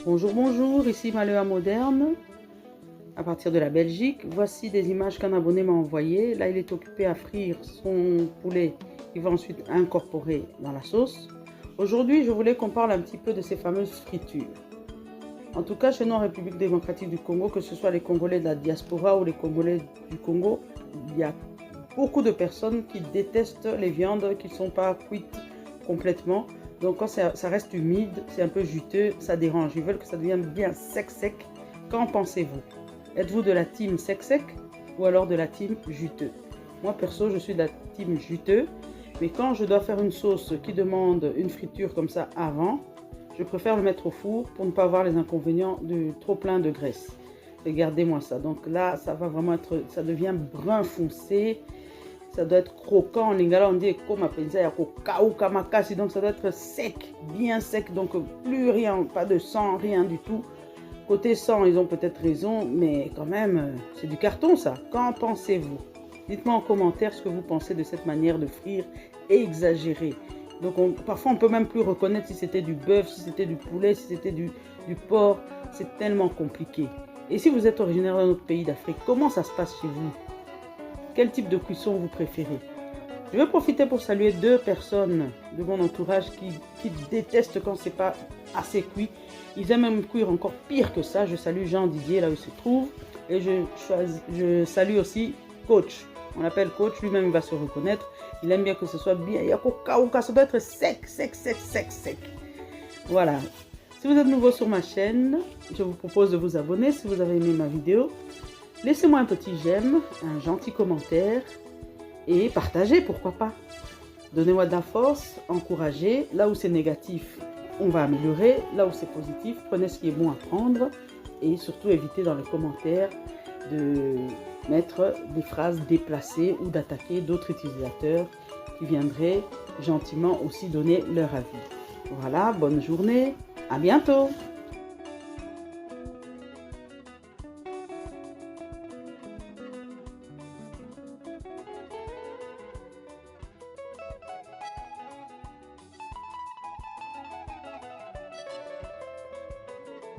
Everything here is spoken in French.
Bonjour, bonjour, ici Maléa Moderne, à partir de la Belgique. Voici des images qu'un abonné m'a envoyées. Là, il est occupé à frire son poulet, il va ensuite incorporer dans la sauce. Aujourd'hui, je voulais qu'on parle un petit peu de ces fameuses fritures. En tout cas, chez nous en République démocratique du Congo, que ce soit les Congolais de la diaspora ou les Congolais du Congo, il y a beaucoup de personnes qui détestent les viandes qui ne sont pas cuites complètement. Donc quand ça reste humide, c'est un peu juteux, ça dérange. Ils veulent que ça devienne bien sec. Qu'en pensez-vous? Êtes-vous de la team sec ou alors de la team juteux? Moi perso, je suis de la team juteux. Mais quand je dois faire une sauce qui demande une friture comme ça avant, je préfère le mettre au four pour ne pas avoir les inconvénients de trop plein de graisse. Regardez-moi ça. Donc là, ça va vraiment être, ça devient brun foncé. Ça doit être croquant. En lingala, on dit comme kamakasi. Donc ça doit être sec, bien sec. Donc plus rien, pas de sang, rien du tout. Côté sang, ils ont peut-être raison, mais quand même, c'est du carton ça. Qu'en pensez-vous? Dites-moi en commentaire ce que vous pensez de cette manière de frire exagérée. Donc parfois on peut même plus reconnaître si c'était du bœuf, si c'était du poulet, si c'était du porc. C'est tellement compliqué. Et si vous êtes originaire d'un autre pays d'Afrique, comment ça se passe chez vous? Quel type de cuisson vous préférez? Je vais profiter pour saluer deux personnes de mon entourage qui détestent quand c'est pas assez cuit. Ils aiment même cuire encore pire que ça. Je salue Jean Didier là où il se trouve. Et je salue aussi Coach. On l'appelle Coach, lui-même il va se reconnaître. Il aime bien que ce soit bien. Ça doit être sec. Voilà. Si vous êtes nouveau sur ma chaîne, je vous propose de vous abonner si vous avez aimé ma vidéo. Laissez-moi un petit j'aime, un gentil commentaire et partagez, pourquoi pas. Donnez-moi de la force, encouragez. Là où c'est négatif, on va améliorer. Là où c'est positif, prenez ce qui est bon à prendre. Et surtout, évitez dans les commentaires de mettre des phrases déplacées ou d'attaquer d'autres utilisateurs qui viendraient gentiment aussi donner leur avis. Voilà, bonne journée, à bientôt.